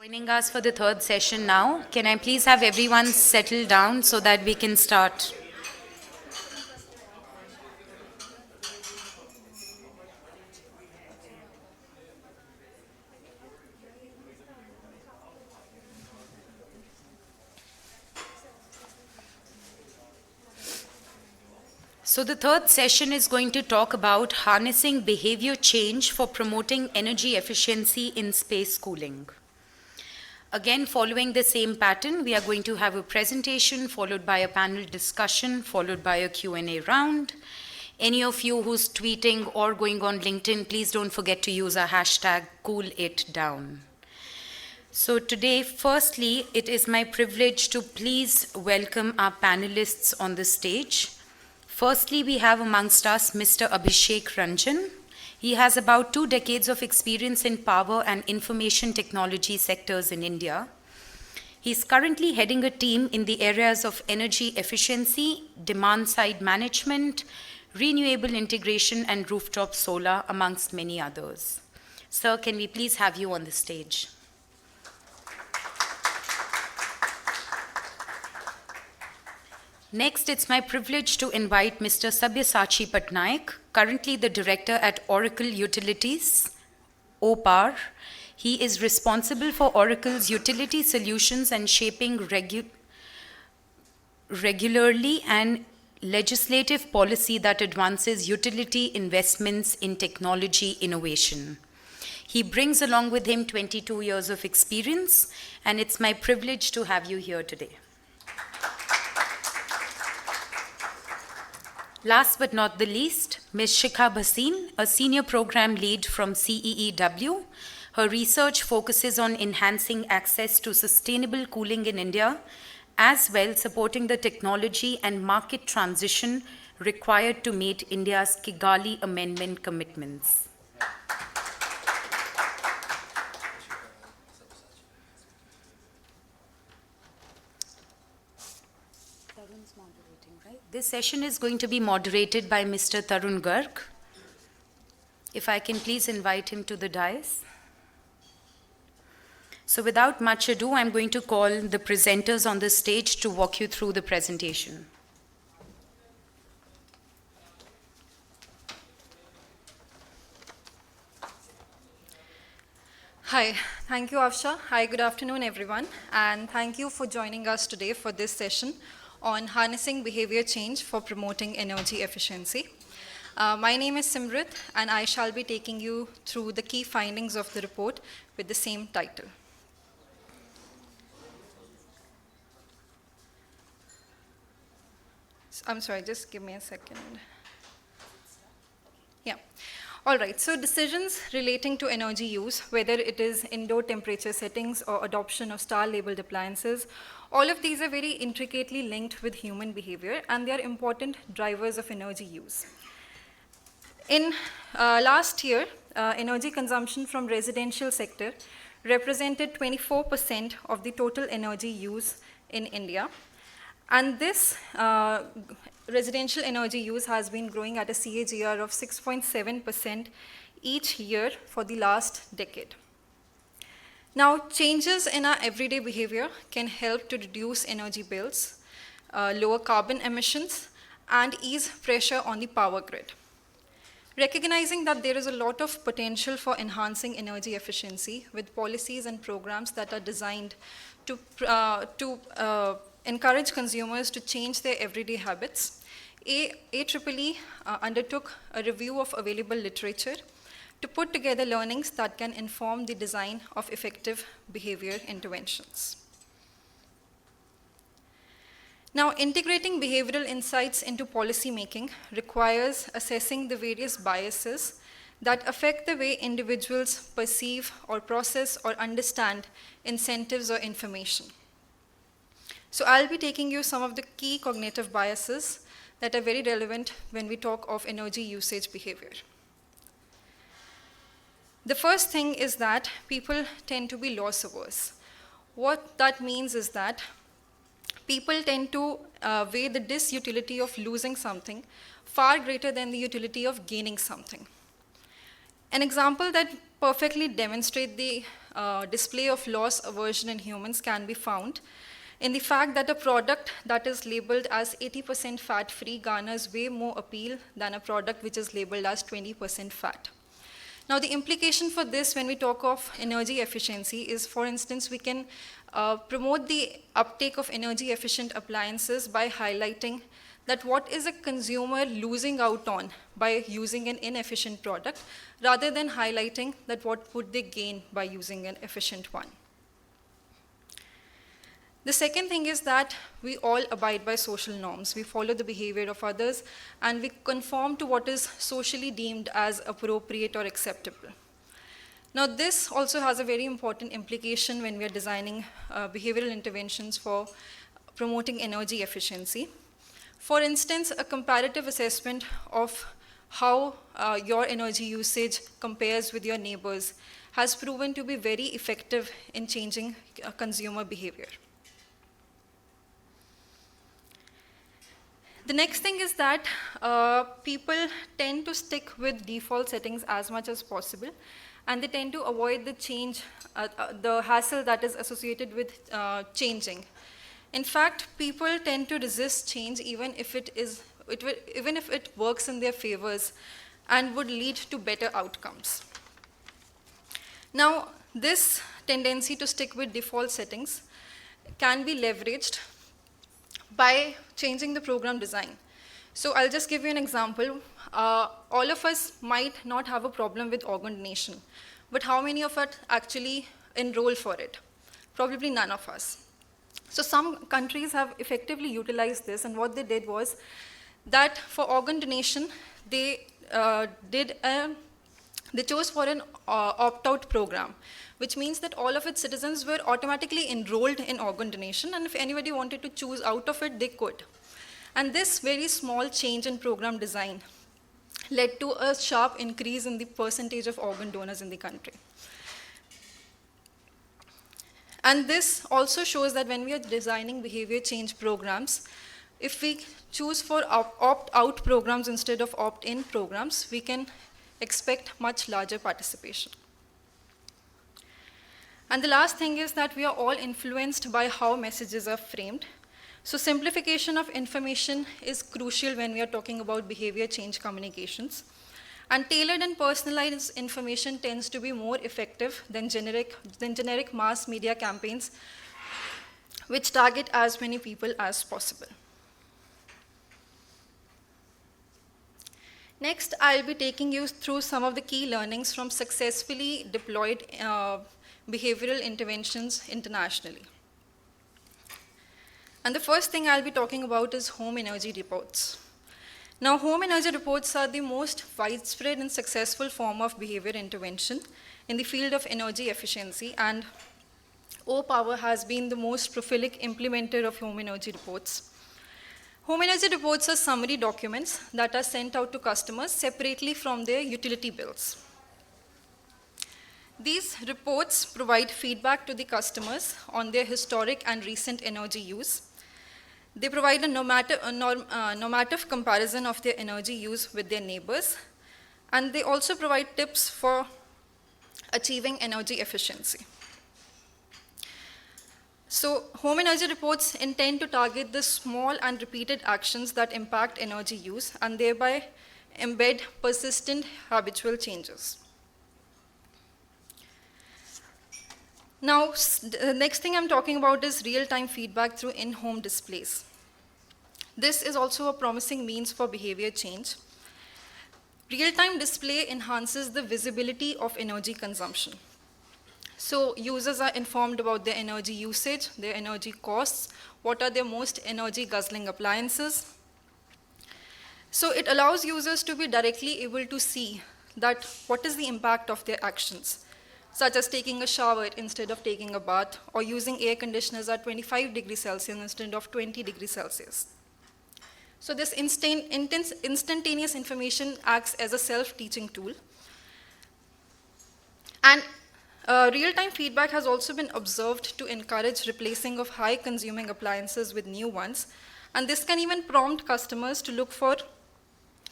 Joining us for the third session now. Can I please have everyone settle down so that we can start? So the third session is going to talk about harnessing behavior change for promoting energy efficiency in space cooling. Again, following the same pattern, we are going to have a presentation followed by a panel discussion, followed by a Q&A round. Any of you who's tweeting or going on LinkedIn, please don't forget to use our hashtag #CoolItDown. So today, firstly, it is my privilege to please welcome our panelists on the stage. Firstly, we have amongst us Mr. Abhishek Ranjan. He has about 2 decades of experience in power and information technology sectors in India. He's currently heading a team in the areas of energy efficiency, demand-side management, renewable integration, and rooftop solar, amongst many others. Sir, can we please have you on the stage? Next, it's my privilege to invite Mr. Sabyasachi Patnaik, currently the director at Oracle Utilities, OPAR. He is responsible for Oracle's utility solutions and shaping regularly and legislative policy that advances utility investments in technology innovation. He brings along with him 22 years of experience, and it's my privilege to have you here today. Last but not the least, Ms. Shikha Bhasin, a senior program lead from CEEW. Her research focuses on enhancing access to sustainable cooling in India, as well supporting the technology and market transition required to meet India's Kigali Amendment commitments. This session is going to be moderated by Mr. Tarun Garg. If I can please invite him to the dais. So without much ado, I'm going to call the presenters on the stage to walk you through the presentation. Hi, thank you, Avsha. Hi, good afternoon, everyone. And thank you for joining us today for this session on harnessing behavior change for promoting energy efficiency. My name is Simrit, and I shall be taking you through the key findings of the report with the same title. I'm sorry, just give me a second. Yeah. All right, so decisions relating to energy use, whether it is indoor temperature settings or adoption of star-labeled appliances, all of these are very intricately linked with human behavior, and they are important drivers of energy use. In last year, energy consumption from residential sector represented 24% of the total energy use in India. And this residential energy use has been growing at a CAGR of 6.7% each year for the last decade. Now, changes in our everyday behavior can help to reduce energy bills, lower carbon emissions, and ease pressure on the power grid. Recognizing that there is a lot of potential for enhancing energy efficiency with policies and programs that are designed to encourage consumers to change their everyday habits, AEEE undertook a review of available literature to put together learnings that can inform the design of effective behavior interventions. Now, integrating behavioral insights into policy making requires assessing the various biases that affect the way individuals perceive or process or understand incentives or information. So I'll be taking you some of the key cognitive biases that are very relevant when we talk of energy usage behavior. The first thing is that people tend to be loss averse. What that means is that people tend to weigh the disutility of losing something far greater than the utility of gaining something. An example that perfectly demonstrates the display of loss aversion in humans can be found in the fact that a product that is labeled as 80% fat-free garners way more appeal than a product which is labeled as 20% fat. Now, the implication for this when we talk of energy efficiency is, for instance, we can promote the uptake of energy efficient appliances by highlighting that what is a consumer losing out on by using an inefficient product, rather than highlighting that what would they gain by using an efficient one. The second thing is that we all abide by social norms. We follow the behavior of others, and we conform to what is socially deemed as appropriate or acceptable. Now, this also has a very important implication when we are designing behavioral interventions for promoting energy efficiency. For instance, a comparative assessment of how your energy usage compares with your neighbors has proven to be very effective in changing consumer behavior. The next thing is that people tend to stick with default settings as much as possible, and they tend to avoid the change, the hassle that is associated with changing. In fact, people tend to resist change even if it works in their favors and would lead to better outcomes. Now, this tendency to stick with default settings can be leveraged by changing the program design. So I'll just give you an example. All of us might not have a problem with organ donation, but how many of us actually enroll for it? Probably none of us. So some countries have effectively utilized this, and what they did was that for organ donation, they chose for an opt-out program, which means that all of its citizens were automatically enrolled in organ donation, and if anybody wanted to choose out of it, they could. And this very small change in program design led to a sharp increase in the percentage of organ donors in the country. And this also shows that when we are designing behavior change programs, if we choose for opt-out programs instead of opt-in programs, we can expect much larger participation. And the last thing is that we are all influenced by how messages are framed. So simplification of information is crucial when we are talking about behavior change communications. And tailored and personalized information tends to be more effective than generic mass media campaigns, which target as many people as possible. Next, I'll be taking you through some of the key learnings from successfully deployed behavioral interventions internationally. And the first thing I'll be talking about is home energy reports. Now, home energy reports are the most widespread and successful form of behavior intervention in the field of energy efficiency, and O-Power has been the most prolific implementer of home energy reports. Home energy reports are summary documents that are sent out to customers separately from their utility bills. These reports provide feedback to the customers on their historic and recent energy use. They provide a normative comparison of their energy use with their neighbors, and they also provide tips for achieving energy efficiency. So home energy reports intend to target the small and repeated actions that impact energy use and thereby embed persistent habitual changes. Now, the next thing I'm talking about is real-time feedback through in-home displays. This is also a promising means for behavior change. Real-time display enhances the visibility of energy consumption. So users are informed about their energy usage, their energy costs, what are their most energy guzzling appliances. So it allows users to be directly able to see that what is the impact of their actions, such as taking a shower instead of taking a bath, or using air conditioners at 25 degrees Celsius instead of 20 degrees Celsius. So this instantaneous information acts as a self-teaching tool. And real-time feedback has also been observed to encourage replacing of high-consuming appliances with new ones, and this can even prompt customers to look for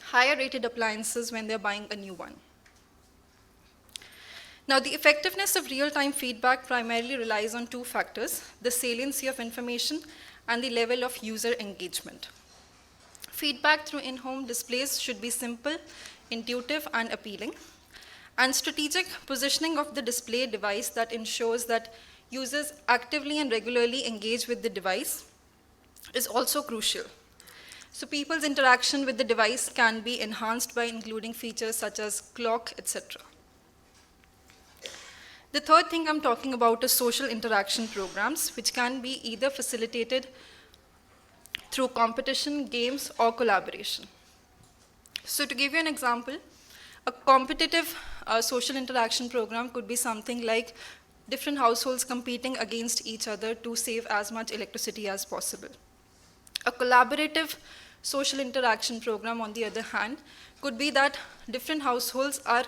higher-rated appliances when they're buying a new one. Now, the effectiveness of real-time feedback primarily relies on two factors: the saliency of information and the level of user engagement. Feedback through in-home displays should be simple, intuitive, and appealing. And strategic positioning of the display device that ensures that users actively and regularly engage with the device is also crucial. So people's interaction with the device can be enhanced by including features such as clock, etc. The third thing I'm talking about is social interaction programs, which can be either facilitated through competition, games, or collaboration. So to give you an example, a competitive social interaction program could be something like different households competing against each other to save as much electricity as possible. A collaborative social interaction program, on the other hand, could be that different households are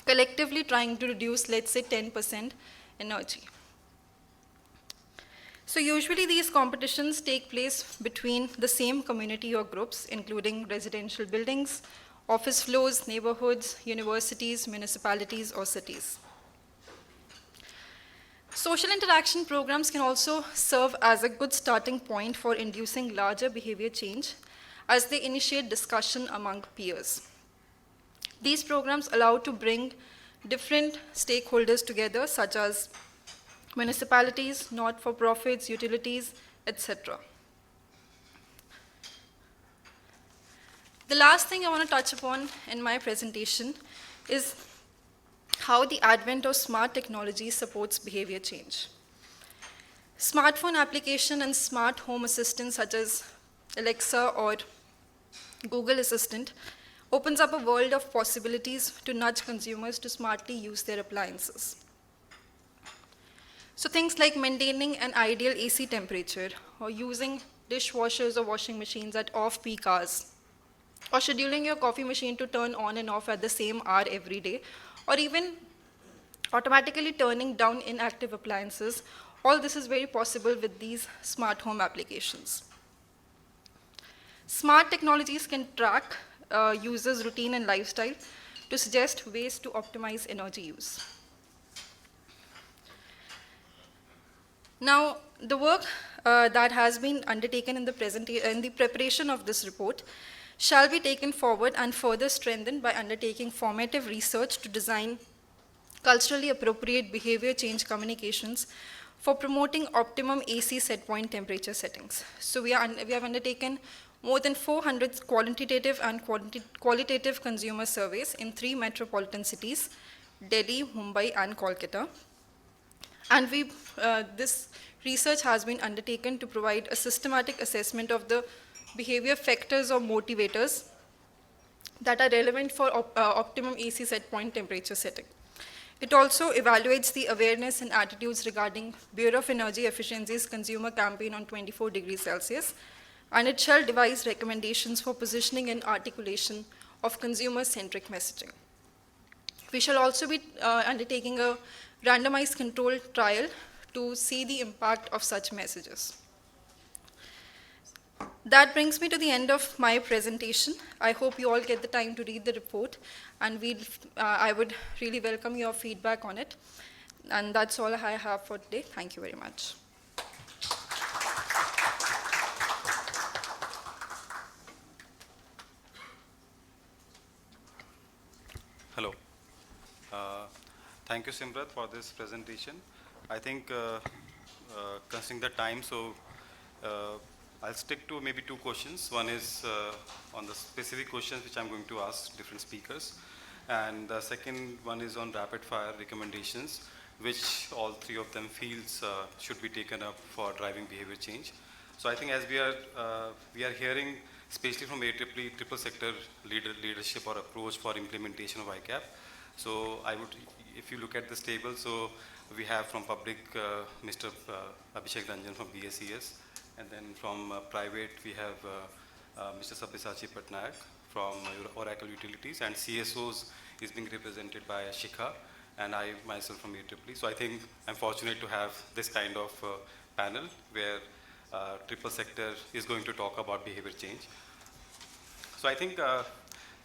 collectively trying to reduce, let's say, 10% energy. So usually these competitions take place between the same community or groups, including residential buildings, office floors, neighborhoods, universities, municipalities, or cities. Social interaction programs can also serve as a good starting point for inducing larger behavior change as they initiate discussion among peers. These programs allow to bring different stakeholders together, such as municipalities, not-for-profits, utilities, etc. The last thing I want to touch upon in my presentation is how the advent of smart technology supports behavior change. Smartphone application and smart home assistants such as Alexa or Google Assistant opens up a world of possibilities to nudge consumers to smartly use their appliances. So things like maintaining an ideal AC temperature, or using dishwashers or washing machines at off-peak hours, or scheduling your coffee machine to turn on and off at the same hour every day, or even automatically turning down inactive appliances. All this is very possible with these smart home applications. Smart technologies can track users' routine and lifestyle to suggest ways to optimize energy use. Now, the work that has been undertaken in the preparation of this report shall be taken forward and further strengthened by undertaking formative research to design culturally appropriate behavior change communications for promoting optimum AC set point temperature settings. So we have undertaken more than 400 quantitative and qualitative consumer surveys in 3 metropolitan cities, Delhi, Mumbai, and Kolkata. And this research has been undertaken to provide a systematic assessment of the behavior factors or motivators that are relevant for optimum AC set point temperature setting. It also evaluates the awareness and attitudes regarding Bureau of Energy Efficiency's consumer campaign on 24 degrees Celsius, and it shall devise recommendations for positioning and articulation of consumer-centric messaging. We shall also be undertaking a randomized controlled trial to see the impact of such messages. That brings me to the end of my presentation. I hope you all get the time to read the report, and I would really welcome your feedback on it. And that's all I have for today. Thank you very much. Hello. Thank you, Simrat, for this presentation. I think, considering the time, so I'll stick to maybe 2 questions. One is on the specific questions which I'm going to ask different speakers. And the second one is on rapid fire recommendations, which all 3 of them feels should be taken up for driving behavior change. So I think as we are hearing, especially from AEEE triple sector leadership or approach for implementation of ICAP. So I would, if you look at this table, so we have from public Mr. Abhishek Ranjan from BSES, and then from private we have Mr. Sabyasachi Patnaik from Oracle Utilities, and CSOs is being represented by Shikha, and I myself from AEEE. So I think I'm fortunate to have this kind of panel where triple sector is going to talk about behavior change. So I think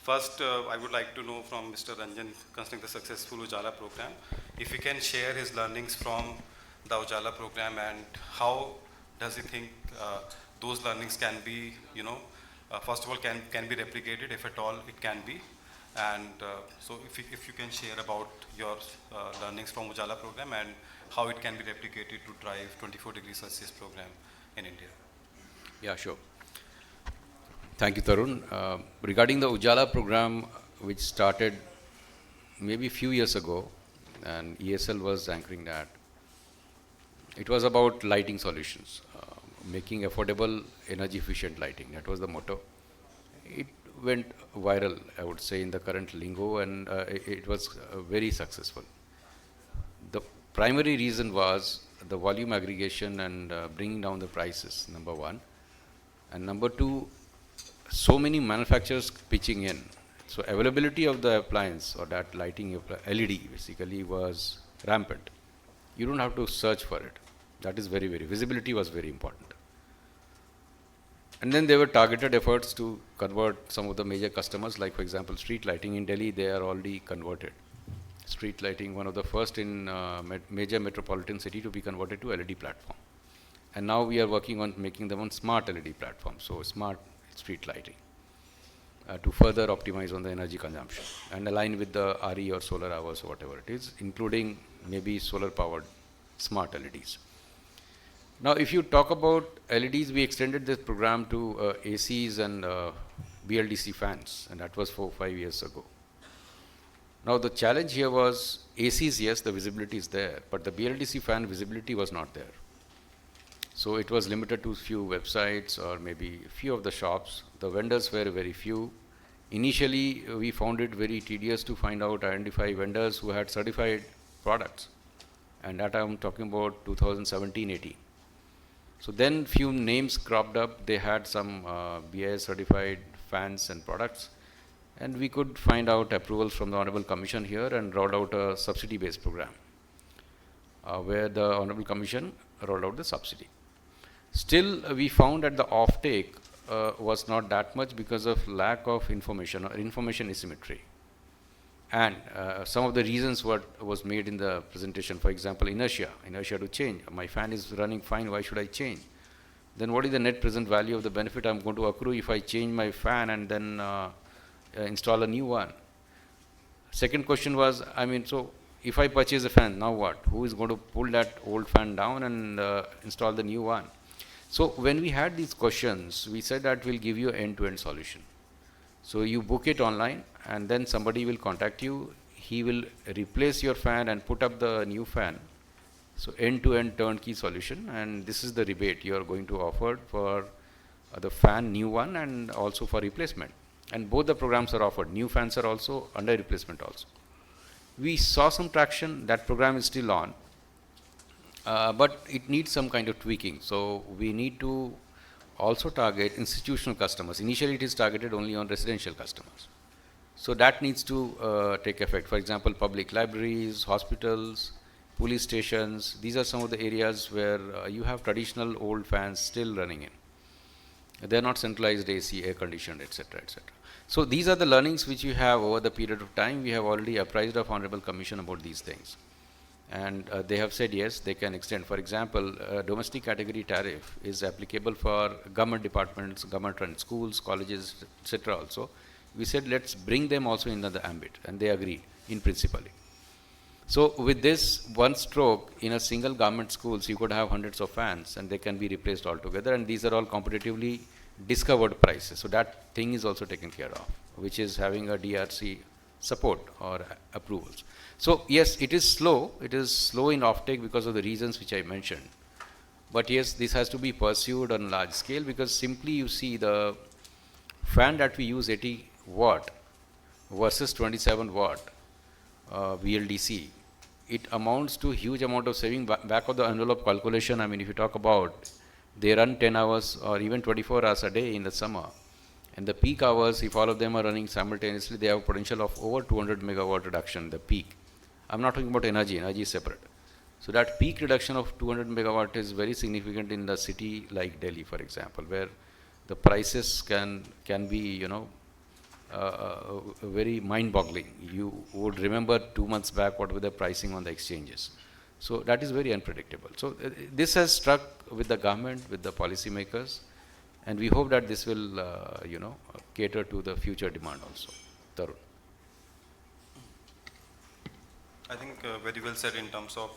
First, I would like to know from Mr. Ranjan, concerning the successful Ujala program, if he can share his learnings from the Ujala program and how does he think those learnings can be, first of all, can be replicated, if at all it can be. And so if you can share about your learnings from Ujala program and how it can be replicated to drive 24 degrees Celsius program in India. Yeah, sure. Thank you, Tarun. Regarding the Ujala program, which started maybe a few years ago, and ESL was anchoring that, it was about lighting solutions, making affordable, energy efficient lighting. That was the motto. It went viral, I would say, in the current lingo, and it was very successful. The primary reason was the volume aggregation and bringing down the prices, number one. And number two, so many manufacturers pitching in. So availability of the appliance or that lighting LED basically was rampant. You don't have to search for it. That is very, visibility was very important. And then there were targeted efforts to convert some of the major customers, like for example, street lighting in Delhi, they are already converted. Street lighting, one of the first in major metropolitan city to be converted to LED platform. And now we are working on making them on smart LED platform, so smart street lighting, to further optimize on the energy consumption and align with the RE or solar hours or whatever it is, including maybe solar powered smart LEDs. Now, if you talk about LEDs, we extended this program to ACs and BLDC fans, and that was 4-5 years ago. Now, the challenge here was ACs, yes, the visibility is there, but the BLDC fan visibility was not there. So it was limited to few websites or maybe few of the shops. The vendors were very few. Initially, we found it very tedious to identify vendors who had certified products. And that I'm talking about 2017-18. So then few names cropped up. They had some BIS certified fans and products. And we could find out approvals from the Honorable Commission here and rolled out a subsidy-based program where the Honorable Commission rolled out the subsidy. Still, we found that the offtake was not that much because of lack of information or information asymmetry. And some of the reasons what was made in the presentation, for example, inertia to change. My fan is running fine, why should I change? Then what is the net present value of the benefit I'm going to accrue if I change my fan and then install a new one? Second question was, so if I purchase a fan, now what? Who is going to pull that old fan down and install the new one? So when we had these questions, we said that we'll give you an end-to-end solution. So you book it online and then somebody will contact you. He will replace your fan and put up the new fan. So end-to-end turnkey solution, and this is the rebate you are going to offer for the fan, new one, and also for replacement. And both the programs are offered. New fans are also under replacement also. We saw some traction. That program is still on. But it needs some kind of tweaking. So we need to also target institutional customers. Initially, it is targeted only on residential customers. So that needs to take effect. For example, public libraries, hospitals, police stations. These are some of the areas where you have traditional old fans still running in. They're not centralized AC, air conditioned, etc., etc. So these are the learnings which we have over the period of time. We have already apprised of Honorable Commission about these things. And they have said yes, they can extend. For example, domestic category tariff is applicable for government departments, government-run schools, colleges, etc. also. We said let's bring them also into the ambit, and they agreed in principle. So with this one stroke, in a single government schools, you could have hundreds of fans and they can be replaced altogether, and these are all competitively discovered prices. So that thing is also taken care of, which is having a DRC support or approvals. So yes, it is slow in offtake because of the reasons which I mentioned. But yes, this has to be pursued on large scale, because simply you see the fan that we use 80 watt versus 27 watt VLDC, it amounts to huge amount of saving. Back of the envelope calculation, if you talk about, they run 10 hours or even 24 hours a day in the summer. And the peak hours, if all of them are running simultaneously, they have potential of over 200 megawatt reduction, the peak. I'm not talking about energy is separate. So that peak reduction of 200 megawatt is very significant in the city like Delhi, for example, where the prices can be, very mind-boggling. You would remember 2 months back what were the pricing on the exchanges. So that is very unpredictable. So this has struck with the government, with the policymakers, and we hope that this will, cater to the future demand also. Tarun. I think very well said in terms of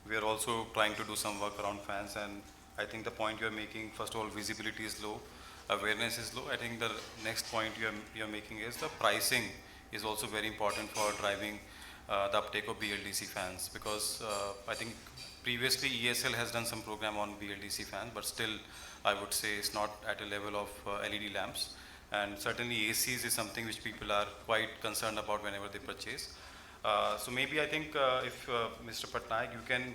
we are also trying to do some work around fans, and I think the point you are making, first of all, visibility is low, awareness is low. I think the next point you're making is the pricing is also very important for driving the uptake of BLDC fans, because I think previously ESL has done some program on BLDC fans, but still I would say it's not at a level of LED lamps, and certainly ACs is something which people are quite concerned about whenever they purchase. So maybe I think if Mr. Patnaik, you can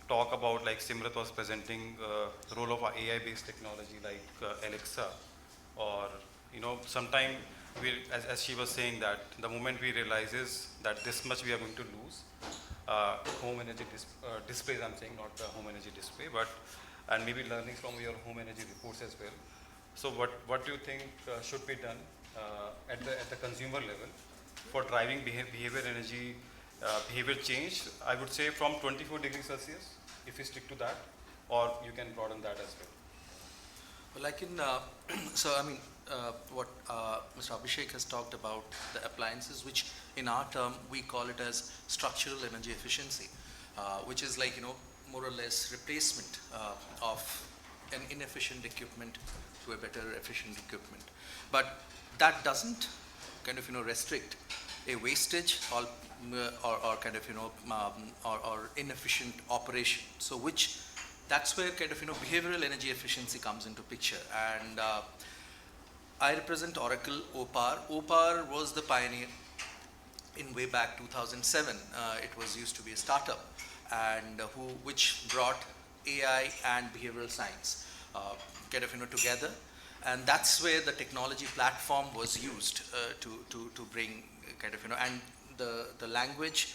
talk about, like Simrat was presenting, role of AI-based technology like Alexa, or sometime as she was saying, that the moment we realize is that this much we are going to lose, home energy displays, I'm saying, not the home energy display, but and maybe learning from your home energy reports as well. So what do you think should be done at the consumer level for driving behavior change? I would say from 24 degrees Celsius, if you stick to that, or you can broaden that as well. Well, I can, what Mr. Abhishek has talked about, the appliances, which in our term, we call it as structural energy efficiency, which is like, more or less replacement of an inefficient equipment to a better efficient equipment. But that doesn't kind of, restrict a wastage or kind of, or inefficient operation. So that's where kind of, behavioral energy efficiency comes into picture. And I represent Oracle OPAR. OPAR was the pioneer in way back 2007. It was used to be a startup, and which brought AI and behavioral science kind of, together. And that's where the technology platform was used to bring kind of, and the language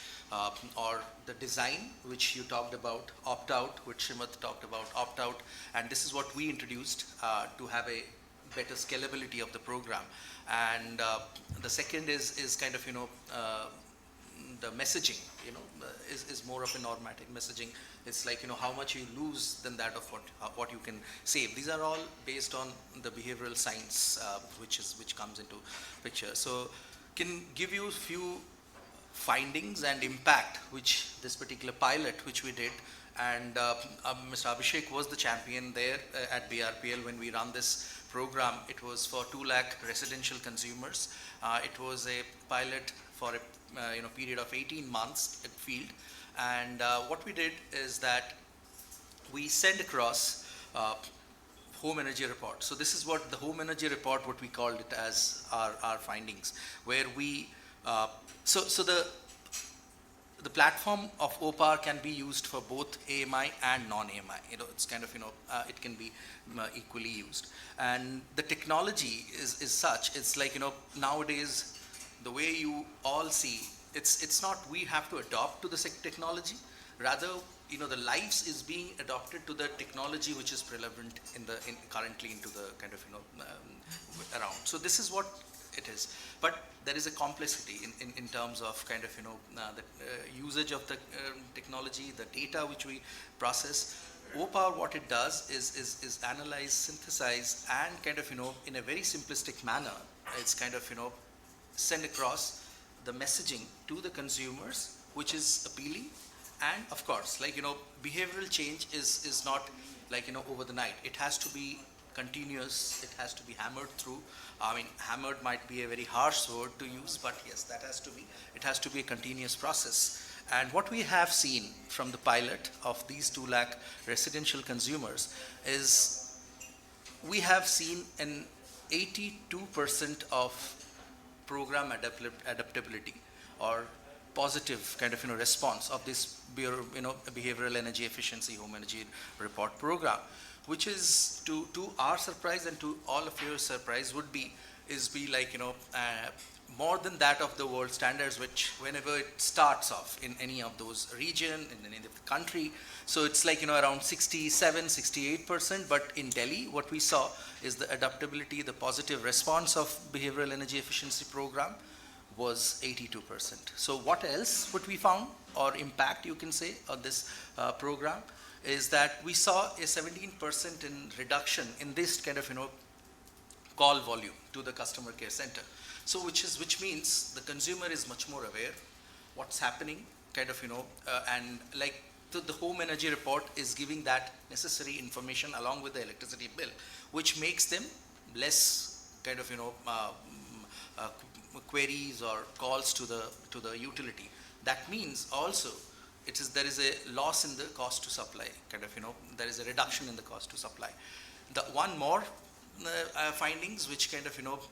or the design which you talked about, opt-out, which Srimat talked about, opt-out, and this is what we introduced to have a better scalability of the program. And the second is kind of, the messaging, is more of a normative messaging. It's like, how much you lose than that of what you can save. These are all based on the behavioral science, which comes into picture. So can give you a few findings and impact which this particular pilot which we did, and Mr. Abhishek was the champion there at BRPL when we run this program. It was for 2 lakh residential consumers. It was a pilot for a period of 18 months at field, and what we did is that we sent across home energy report. So this is what the home energy report, what we called it as our findings, where we so the platform of OPAR can be used for both AMI and non-AMI. It's kind of, it can be equally used. And the technology is such, it's like, nowadays, the way you all see, it's not we have to adopt to the technology, rather, the lives is being adopted to the technology which is prevalent currently into the kind of, around. So this is what it is. But there is a complexity in terms of kind of, the usage of the technology, the data which we process. OPAR, what it does is analyze, synthesize, and kind of, in a very simplistic manner, it's kind of, send across the messaging to the consumers, which is appealing. And of course, like, behavioral change is not like, over the night. It has to be continuous, it has to be hammered through. I mean, hammered might be a very harsh word to use, but yes, it has to be a continuous process. And what we have seen from the pilot of these 2 lakh residential consumers is we have seen an 82% of program adaptability or positive kind of, response of this behavioral energy efficiency home energy report program, which is to our surprise and to all of your surprise would be is be like, more than that of the world standards, which whenever it starts off in any of those region, in any of the country, so it's like, around 67, 68%, but in Delhi, what we saw is the adaptability, the positive response of behavioral energy efficiency program was 82%. So what else what we found, or impact you can say, of this program, is that we saw a 17% in reduction in this kind of, call volume to the customer care center. So which means the consumer is much more aware what's happening, kind of, and like the home energy report is giving that necessary information along with the electricity bill, which makes them less kind of, queries or calls to the utility. That means also there is a loss in the cost to supply, kind of, there is a reduction in the cost to supply. The one more findings which kind of,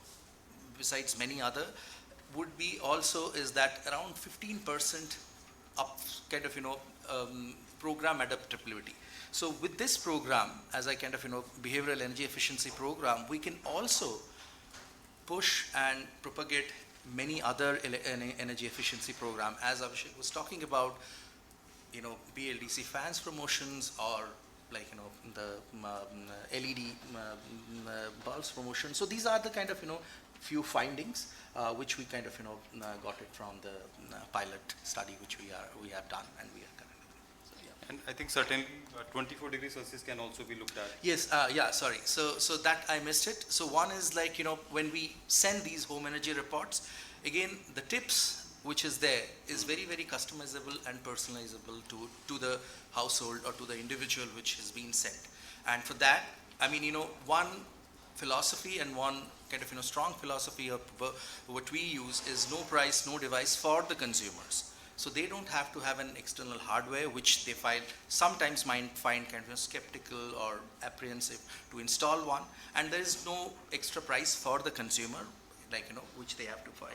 besides many other, would be also is that around 15% up kind of, program adaptability. So with this program, as I kind of, behavioral energy efficiency program, we can also push and propagate many other energy efficiency program, as Abhishek was talking about, BLDC fans promotions, or like, the LED bulbs promotion. So these are the kind of, few findings which we kind of, got it from the pilot study which we have done, and we are currently. So, yeah. And I think certainly 24 degrees Celsius can also be looked at. Yes, yeah, sorry. So that I missed it. So one is like, when we send these home energy reports, again, the tips which is there is very, very customizable and personalizable to the household or to the individual which has been sent. And for that, I mean, one philosophy and one kind of, strong philosophy of what we use is no price, no device for the consumers. So they don't have to have an external hardware, which they sometimes might find kind of skeptical or apprehensive to install one. And there is no extra price for the consumer, like, which they have to find.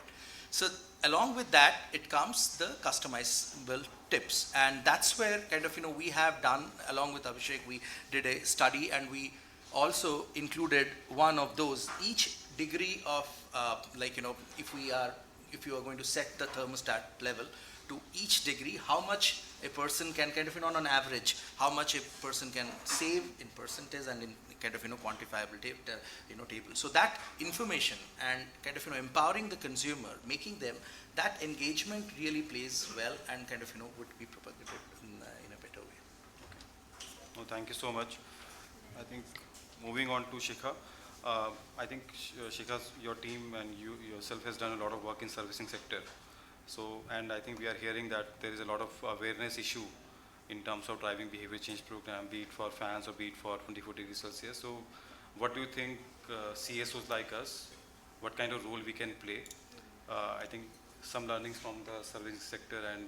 So along with that, it comes the customizable tips. And that's where kind of, we have done, along with Abhishek, we did a study, and we also included one of those, each degree of, like, if you are going to set the thermostat level to each degree, how much a person can kind of, on an average, how much a person can save in percentage and in kind of, quantifiable table. So that information and kind of, empowering the consumer, making them, that engagement really plays well and kind of, would be propagated in a better way. No, thank you so much. I think moving on to Shikha, I think Shikha, your team and you yourself has done a lot of work in servicing sector. So, and I think we are hearing that there is a lot of awareness issue in terms of driving behavior change program, be it for fans or be it for 24 degrees Celsius. So what do you think CSOs like us, what kind of role we can play? I think some learnings from the servicing sector and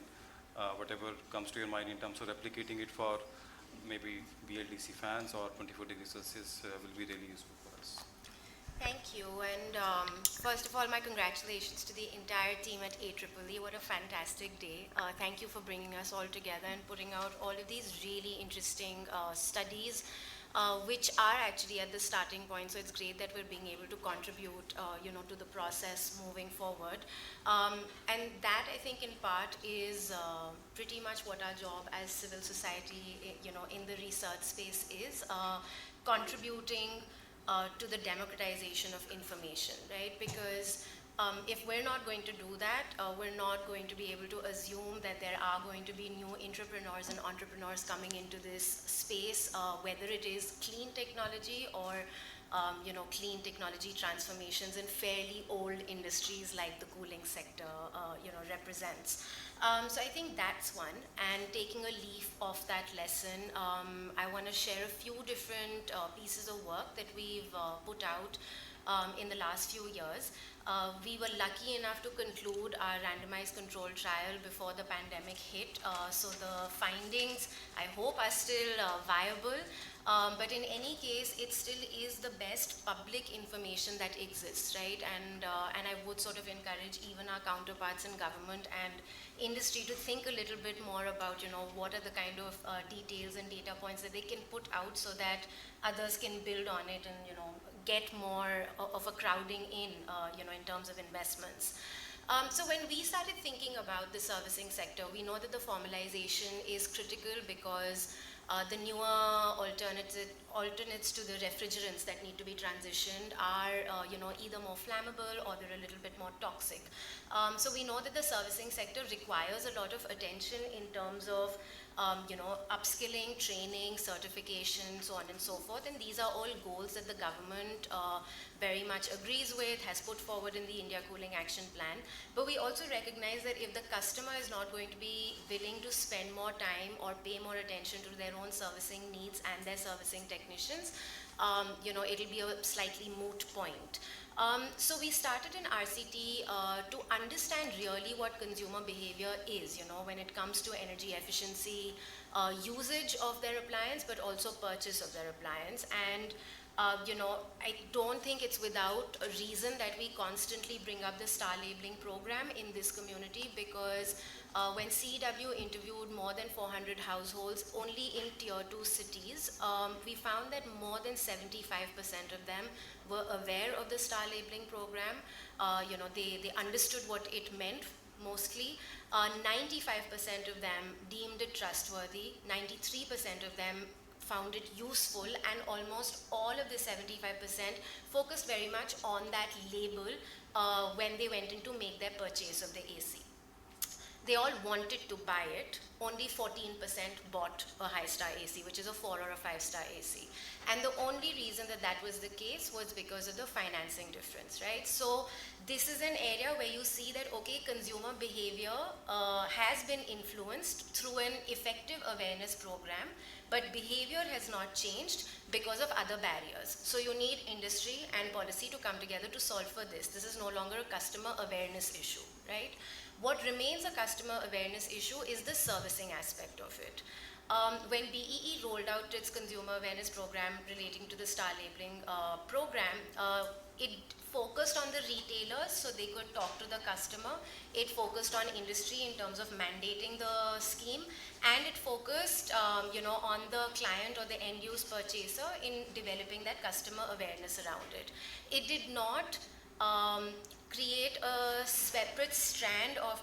whatever comes to your mind in terms of replicating it for maybe BLDC fans or 24 degrees Celsius will be really useful for us. Thank you, and first of all, my congratulations to the entire team at AEEE. What a fantastic day. Thank you for bringing us all together and putting out all of these really interesting studies, which are actually at the starting point, so it's great that we're being able to contribute, to the process moving forward. And that, I think, in part is pretty much what our job as civil society, in the research space is, contributing to the democratization of information, right? Because if we're not going to do that, we're not going to be able to assume that there are going to be new entrepreneurs and entrepreneurs coming into this space, whether it is clean technology or clean technology transformations in fairly old industries like the cooling sector, represents. So I think that's one. And taking a leaf of that lesson, I want to share a few different pieces of work that we've put out in the last few years. We were lucky enough to conclude our randomized control trial before the pandemic hit. So the findings, I hope, are still viable. But in any case, it still is the best public information that exists, right? And I would sort of encourage even our counterparts in government and industry to think a little bit more about, what are the kind of details and data points that they can put out so that others can build on it and, get more of a crowding in, in terms of investments. So when we started thinking about the servicing sector, we know that the formalization is critical because the newer alternates to the refrigerants that need to be transitioned are, either more flammable or they're a little bit more toxic. So we know that the servicing sector requires a lot of attention in terms of, upskilling, training, certification, so on and so forth. And these are all goals that the government very much agrees with, has put forward in the India Cooling Action Plan. But we also recognize that if the customer is not going to be willing to spend more time or pay more attention to their own servicing needs and their servicing technicians, it'll be a slightly moot point. So we started in RCT to understand really what consumer behavior is, when it comes to energy efficiency, usage of their appliance, but also purchase of their appliance. And I don't think it's without a reason that we constantly bring up the star labeling program in this community, because when CEW interviewed more than 400 households only in tier 2 cities, we found that more than 75% of them were aware of the star labeling program. They understood what it meant mostly. 95% of them deemed it trustworthy, 93% of them found it useful, and almost all of the 75% focused very much on that label when they went in to make their purchase of the AC. They all wanted to buy it. Only 14% bought a high-star AC, which is a 4 or a 5-star AC. And the only reason that that was the case was because of the financing difference, right? So this is an area where you see that, okay, consumer behavior has been influenced through an effective awareness program, but behavior has not changed because of other barriers. So you need industry and policy to come together to solve for this. This is no longer a customer awareness issue, right? What remains a customer awareness issue is the servicing aspect of it. When BEE rolled out its consumer awareness program relating to the star labeling program, it focused on the retailers so they could talk to the customer. It focused on industry in terms of mandating the scheme, and it focused on the client or the end use purchaser in developing that customer awareness around it. It did not create a separate strand of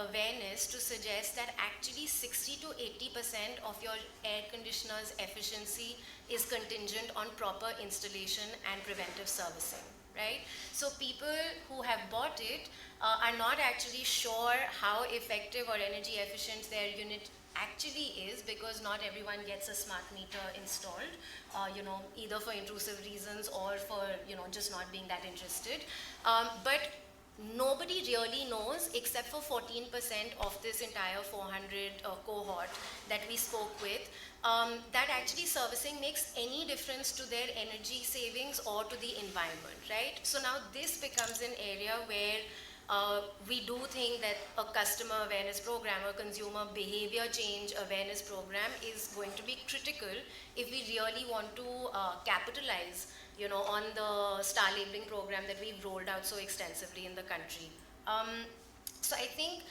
awareness to suggest that actually 60 to 80% of your air conditioner's efficiency is contingent on proper installation and preventive servicing, right? So people who have bought it are not actually sure how effective or energy efficient their unit actually is, because not everyone gets a smart meter installed, either for intrusive reasons or for, just not being that interested. But nobody really knows, except for 14% of this entire 400 cohort that we spoke with, that actually servicing makes any difference to their energy savings or to the environment, right? So now this becomes an area where we do think that a customer awareness program or consumer behavior change awareness program is going to be critical if we really want to capitalize, on the star labeling program that we've rolled out so extensively in the country. So I think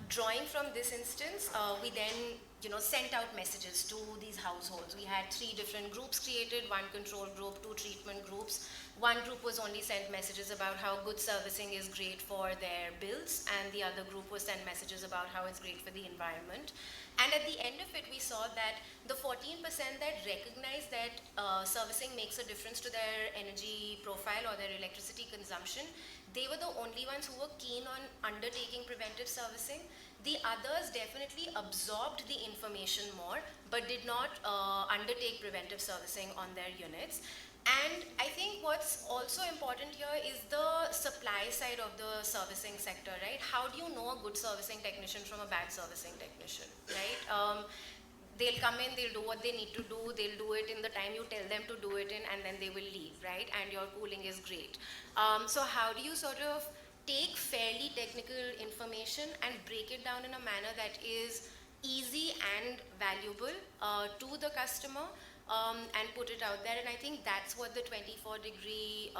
drawing from this instance, we then sent out messages to these households. We had 3 different groups created, 1 control group, 2 treatment groups. 1 group was only sent messages about how good servicing is great for their bills, and the other group was sent messages about how it's great for the environment. And at the end of it, we saw that the 14% that recognized that servicing makes a difference to their energy profile or their electricity consumption, they were the only ones who were keen on undertaking preventive servicing. The others definitely absorbed the information more, but did not undertake preventive servicing on their units. And I think what's also important here is the supply side of the servicing sector, right? How do you know a good servicing technician from a bad servicing technician, right? They'll come in, they'll do what they need to do, they'll do it in the time you tell them to do it in, and then they will leave, right? And your cooling is great. So how do you sort of take fairly technical information and break it down in a manner that is easy and valuable to the customer, and put it out there? And I think that's what the 24-degree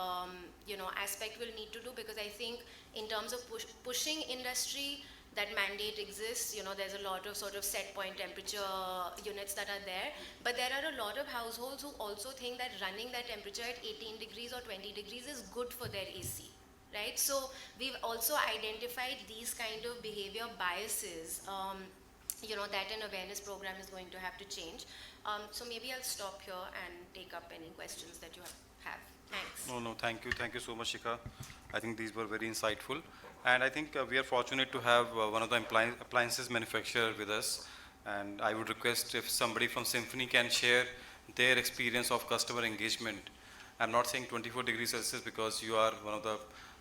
aspect will need to do, because I think in terms of pushing industry, that mandate exists. There's a lot of sort of set point temperature units that are there, but there are a lot of households who also think that running that temperature at 18 degrees or 20 degrees is good for their AC, right? So we've also identified these kind of behavior biases, that an awareness program is going to have to change. So maybe I'll stop here and take up any questions that you have. Thanks. No, thank you so much, Shikha. I think these were very insightful. And I think we are fortunate to have one of the appliances manufacturer with us. And I would request if somebody from Symphony can share their experience of customer engagement. I'm not saying 24 degrees Celsius because you are one of the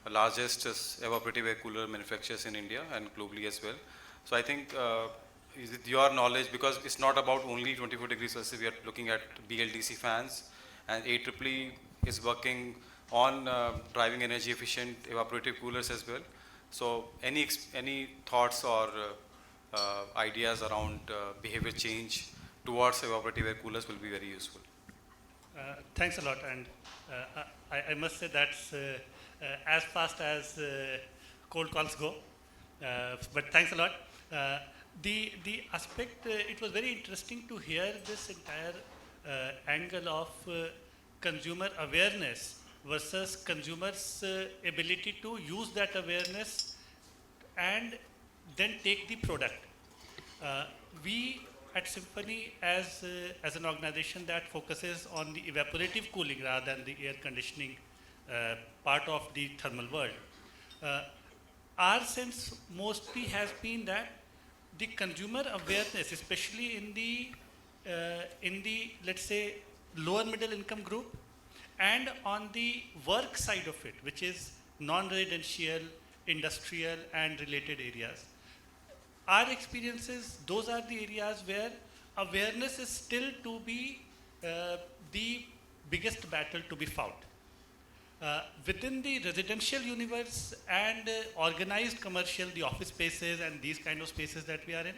largest evaporative air cooler manufacturers in India and globally as well. So I think is it your knowledge, because it's not about only 24 degrees Celsius, we are looking at BLDC fans, and AEEE is working on driving energy efficient evaporative coolers as well. So any thoughts or ideas around behavior change towards evaporative air coolers will be very useful. Thanks a lot, and I must say that's as fast as cold calls go. But thanks a lot. The aspect, it was very interesting to hear this entire angle of consumer awareness versus consumers' ability to use that awareness and then take the product. We at Symphony, as an organization that focuses on the evaporative cooling rather than the air conditioning part of the thermal world, our sense mostly has been that the consumer awareness, especially in the let's say lower middle income group, and on the work side of it, which is non-residential, industrial and related areas, our experiences, those are the areas where awareness is still to be the biggest battle to be fought. Within the residential universe and organized commercial, the office spaces and these kind of spaces that we are in,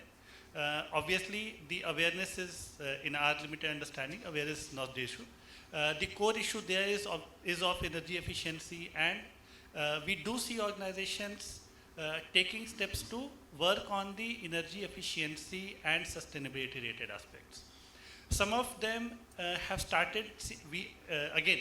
obviously the awareness is, in our limited understanding, awareness is not the issue. The core issue there is of energy efficiency, and we do see organizations taking steps to work on the energy efficiency and sustainability related aspects. Some of them have started, again,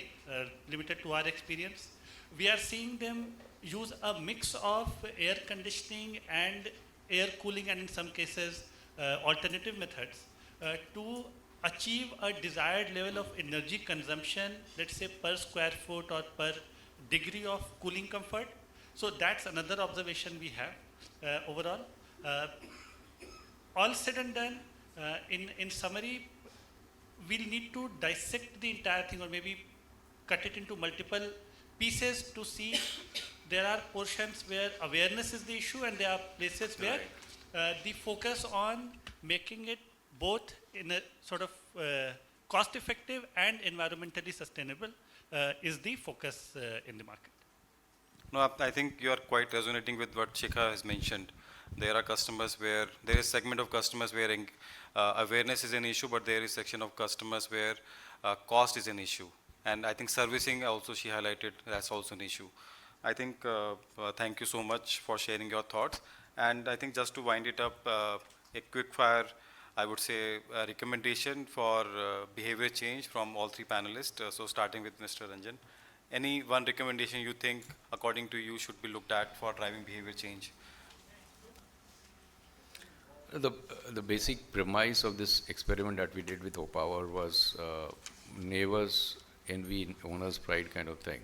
limited to our experience, we are seeing them use a mix of air conditioning and air cooling, and in some cases alternative methods to achieve a desired level of energy consumption, let's say per square foot or per degree of cooling comfort. So that's another observation we have overall. All said and done, in summary, we'll need to dissect the entire thing, or maybe cut it into multiple pieces to see there are portions where awareness is the issue, and there are places where the focus on making it both in a sort of cost effective and environmentally sustainable is the focus in the market. No, I think you are quite resonating with what Shikha has mentioned. There are customers where, there is segment of customers where awareness is an issue, but there is section of customers where cost is an issue. And I think servicing also she highlighted, that's also an issue. I think, thank you so much for sharing your thoughts. And I think just to wind it up, a quick fire, I would say, recommendation for behavior change from all three panelists. So starting with Mr. Ranjan. Any one recommendation you think, according to you, should be looked at for driving behavior change? The basic premise of this experiment that we did with O-Power was neighbors envy, owner's pride kind of thing.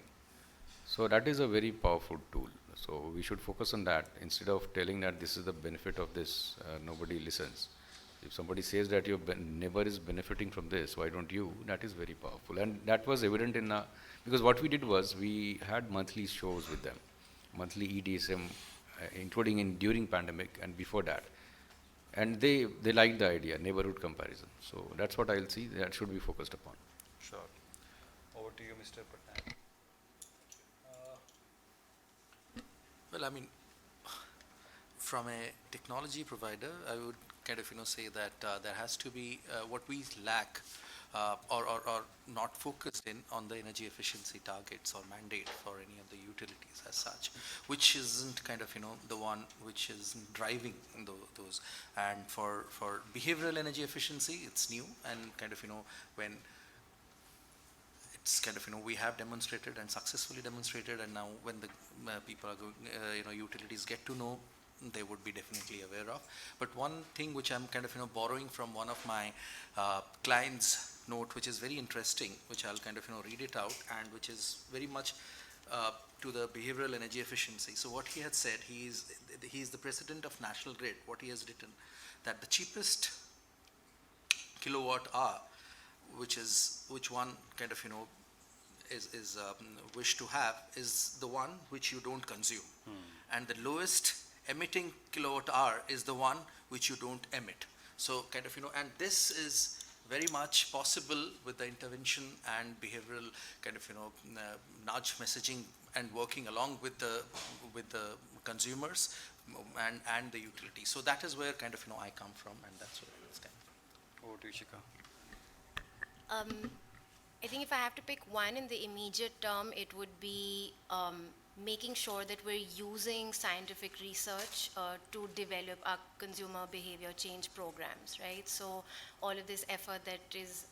So that is a very powerful tool. So we should focus on that instead of telling that this is the benefit of this, nobody listens. If somebody says that your neighbor is benefiting from this, why don't you? That is very powerful. And that was evident in, because what we did was we had monthly shows with them, monthly EDSM, including during pandemic and before that. And they liked the idea, neighborhood comparison. So that's what I'll see, that should be focused upon. Sure. Over to you, Mr. Patnaik. Well, I mean, from a technology provider, I would kind of say that there has to be what we lack or not focused in on the energy efficiency targets or mandate for any of the utilities as such. which isn't kind of, the one which is driving those. And for behavioral energy efficiency, it's new, and kind of, when it's kind of, we have demonstrated and successfully demonstrated, and now when the people are going, utilities get to know, they would be definitely aware of. But one thing which I'm kind of, borrowing from one of my clients' note, which is very interesting, which I'll kind of, read it out, and which is very much to the behavioral energy efficiency. So what he had said, he's the president of National Grid. What he has written, that the cheapest kilowatt hour, which one kind of, is wish to have, is the one which you don't consume. And the lowest emitting kilowatt hour is the one which you don't emit. So kind of, and this is very much possible with the intervention and behavioral kind of, nudge messaging and working along with the consumers and the utility. So that is where kind of, I come from, and that's where it's kind of. Over to you, Shikha. I think if I have to pick one in the immediate term, it would be making sure that we're using scientific research to develop our consumer behavior change programs, right? So all of this effort that is,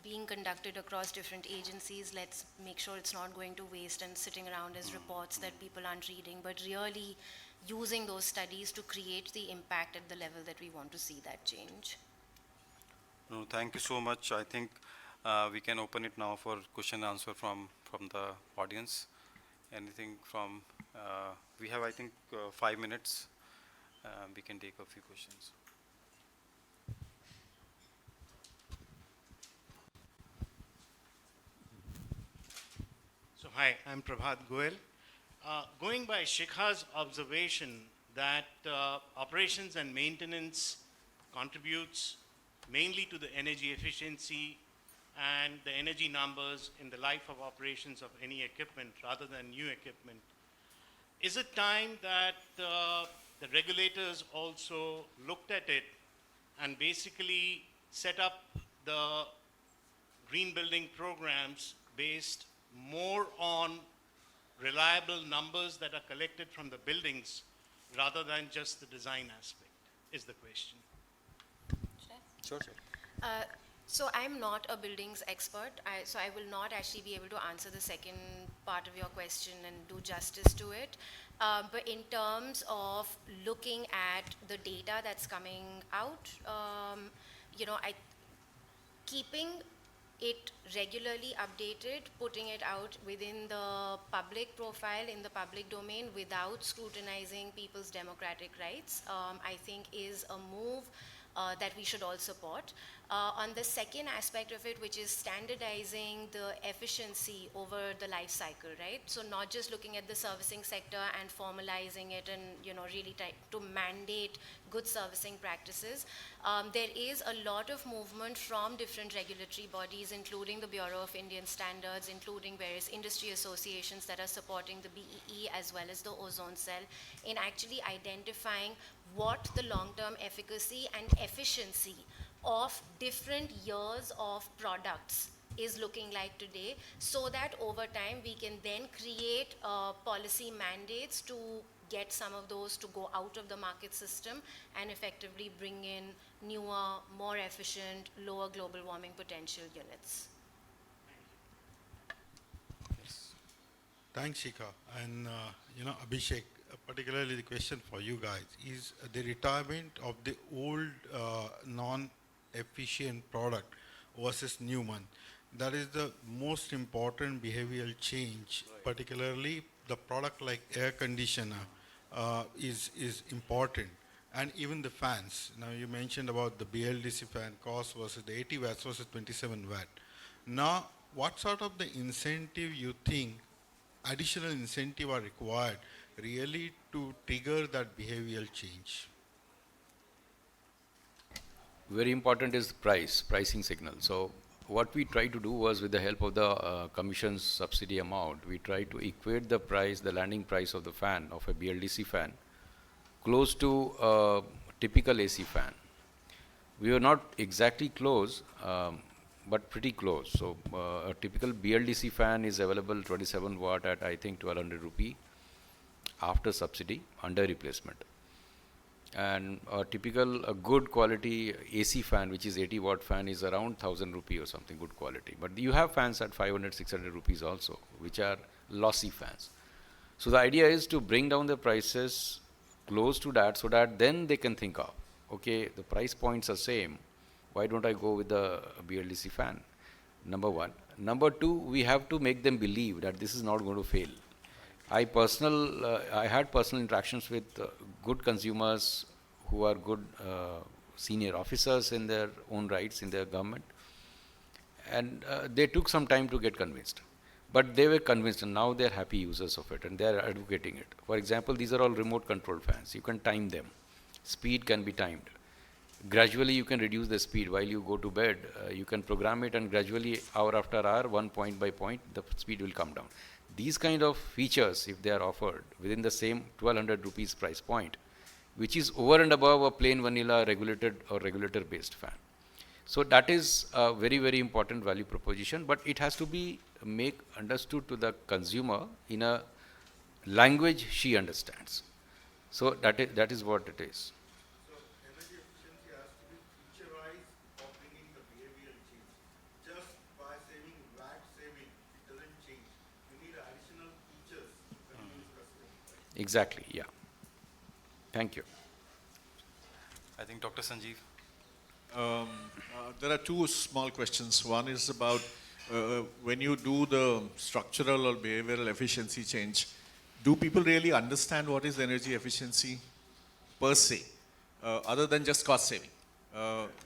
being conducted across different agencies, let's make sure it's not going to waste and sitting around as reports that people aren't reading, but really using those studies to create the impact at the level that we want to see that change. No, thank you so much. I think we can open it now for question and answer from the audience. Anything from, we have, I think, 5 minutes. We can take a few questions. So hi, I'm Prabhat Goel. Going by Shikha's observation that operations and maintenance contributes mainly to the energy efficiency and the energy numbers in the life of operations of any equipment rather than new equipment, is it time that the regulators also looked at it and basically set up the green building programs based more on reliable numbers that are collected from the buildings rather than just the design aspect, is the question. Sure. So I'm not a buildings expert, so I will not actually be able to answer the second part of your question and do justice to it. But in terms of looking at the data that's coming out, keeping it regularly updated, putting it out within the public profile, in the public domain, without scrutinizing people's democratic rights, I think is a move that we should all support. On the second aspect of it, which is standardizing the efficiency over the life cycle, right? So not just looking at the servicing sector and formalizing it and really try to mandate good servicing practices. There is a lot of movement from different regulatory bodies, including the Bureau of Indian Standards, including various industry associations that are supporting the BEE as well as the ozone cell, in actually identifying what the long-term efficacy and efficiency of different years of products is looking like today, so that over time we can then create policy mandates to get some of those to go out of the market system and effectively bring in newer, more efficient, lower global warming potential units. Thanks, Shikha. And, Abhishek, particularly the question for you guys is the retirement of the old non-efficient product versus new one. That is the most important behavioral change, particularly the product like air conditioner is important. And even the fans. Now you mentioned about the BLDC fan cost versus the 80 watts versus 27 watt. Now, what sort of the incentive you think, additional incentive are required really to trigger that behavioral change? Very important is pricing signal. So what we tried to do was, with the help of the commission's subsidy amount, we tried to equate the price, the landing price of the fan, of a BLDC fan, close to a typical AC fan. We were not exactly close, but pretty close. So a typical BLDC fan is available 27 watt at, I think, 1200 rupee. after subsidy under replacement. And a good quality AC fan, which is 80 watt fan, is around 1000 rupee or something, good quality. But you have fans at 500, 600 rupees also, which are lossy fans. So the idea is to bring down the prices close to that, so that then they can think of, okay, the price points are same, why don't I go with the BLDC fan? Number one. Number two, we have to make them believe that this is not going to fail. I had personal interactions with good consumers who are good senior officers in their own rights in their government, and they took some time to get convinced. But they were convinced, and now they're happy users of it, and they're advocating it. For example, these are all remote controlled fans. You can time them. Speed can be timed. Gradually, you can reduce the speed while you go to bed. You can program it, and gradually, hour after hour, one point by point, the speed will come down. These kind of features, if they are offered within the same 1200 rupees price point, which is over and above a plain vanilla regulated or regulator based fan. So that is a very, very important value proposition, but it has to be make understood to the consumer in a language she understands. So that is what it is. So energy efficiency has to be featureized or bringing the behavioral change. Just by saving watt saving, it doesn't change. You need additional features when you use custom. Exactly, yeah. Thank you. I think Dr. Sanjeev. There are two small questions. One is about when you do the structural or behavioral efficiency change, do people really understand what is energy efficiency per se, other than just cost saving?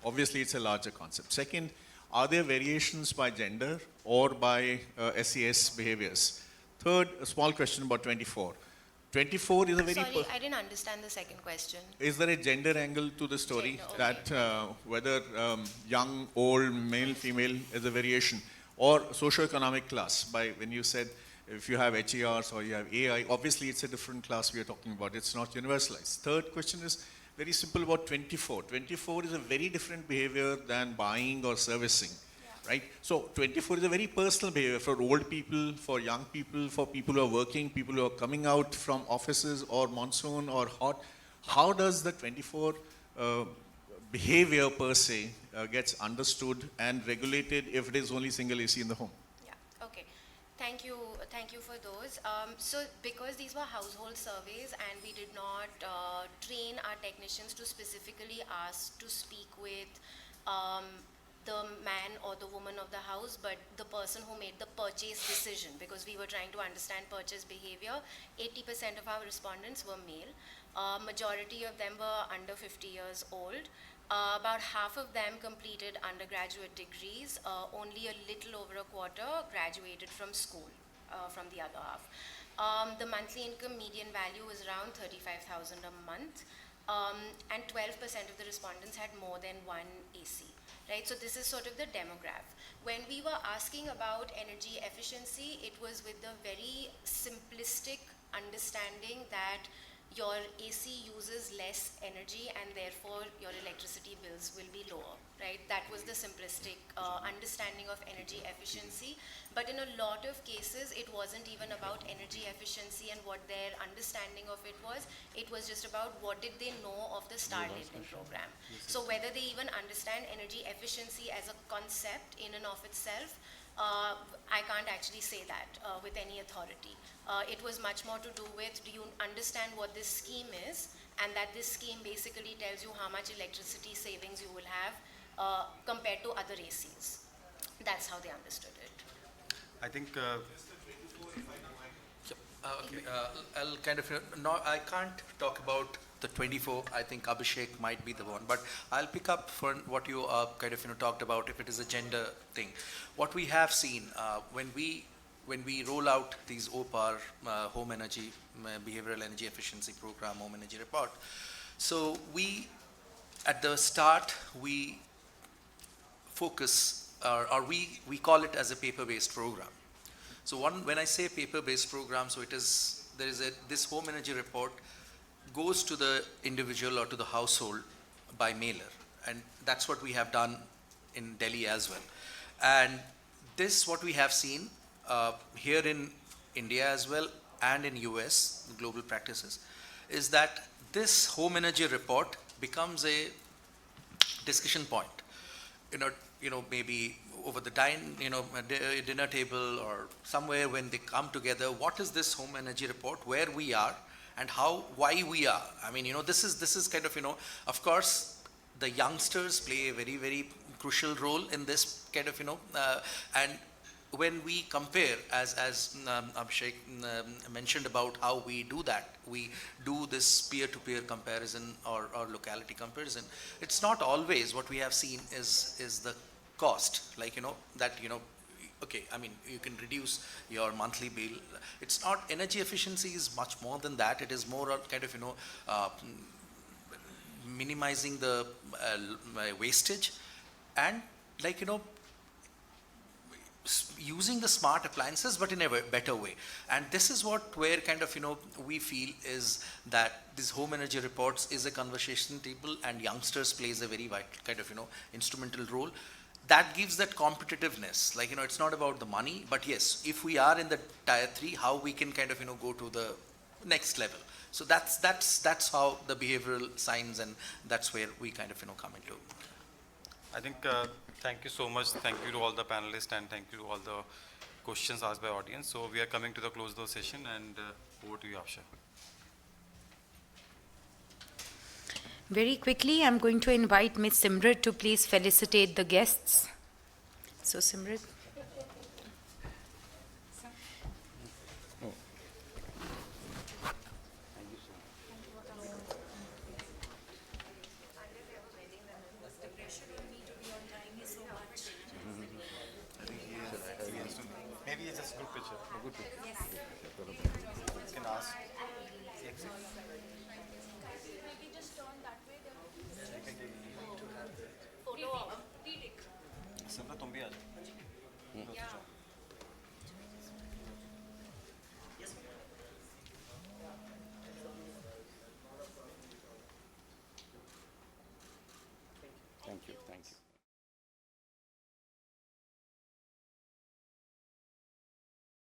Obviously, it's a larger concept. Second, are there variations by gender or by SES behaviors? Third, a small question about 24. 24 is a very... Sorry, I didn't understand the second question. Is there a gender angle to the story? Gender, okay. That whether young, old, male, female is a variation, or socioeconomic class? By when you said if you have HERs or you have AI, obviously it's a different class we are talking about. It's not universalized. Third question is very simple about 24. 24 is a very different behavior than buying or servicing. Right? So 24 is a very personal behavior for old people, for young people, for people who are working, people who are coming out from offices or monsoon or hot. How does the 24 behavior per se gets understood and regulated if it is only single AC in the home? Yeah, okay. Thank you for those. So because these were household surveys and we did not train our technicians to specifically ask to speak with the man or the woman of the house, but the person who made the purchase decision, because we were trying to understand purchase behavior. 80% of our respondents were male. Majority of them were under 50 years old. About half of them completed undergraduate degrees. Only a little over a quarter graduated from school, from the other half. The monthly income median value was around 35,000 a month, and 12% of the respondents had more than one AC. Right, so this is sort of the demograph. When we were asking about energy efficiency, it was with the very simplistic understanding that your AC uses less energy and therefore your electricity bills will be lower, right? That was the simplistic understanding of energy efficiency. But in a lot of cases, it wasn't even about energy efficiency and what their understanding of it was just about what did they know of the star labeling program. So whether they even understand energy efficiency as a concept in and of itself, I can't actually say that with any authority. It was much more to do with, do you understand what this scheme is, and that this scheme basically tells you how much electricity savings you will have compared to other ACs. That's how they understood it. I think I'll kind of, no, I can't talk about the 24. I think Abhishek might be the one, but I'll pick up for what you kind of talked about, if it is a gender thing. What we have seen when we roll out these OPAR, home energy, behavioral energy efficiency program, home energy report. So at the start, we focus, or we call it as a paper-based program. So when I say paper-based program, so this home energy report goes to the individual or to the household by mailer. And that's what we have done in Delhi as well. And this, what we have seen here in India as well, and in US, global practices, is that this home energy report becomes a discussion point. Maybe over the dinner table or somewhere when they come together, what is this home energy report, where we are, and why we are. I mean, this is kind of, of course, the youngsters play a very, very crucial role in this kind of, and when we compare, as Abhishek mentioned about how we do that, we do this peer-to-peer comparison or locality comparison. It's not always what we have seen is the cost, okay, I mean, you can reduce your monthly bill. It's not, energy efficiency is much more than that. It is more kind of, minimizing the wastage and using the smart appliances, but in a better way. And this is where kind of, we feel is that this home energy reports is a conversation table, and youngsters plays a very vital kind of, instrumental role. That gives that competitiveness. It's not about the money, but yes, if we are in the tier 3, how we can kind of, go to the next level. So that's how the behavioral science, and that's where we kind of, come into. I think, thank you so much. Thank you to all the panelists, and thank you to all the questions asked by audience. So we are coming to the close of the session, and over to you, Afsha. Very quickly, I'm going to invite Ms. Simrit to please felicitate the guests. So, Simrit. Maybe it's just a group picture. You can ask. Maybe just turn that way. Photo of. Simra, tum bhi aa jao.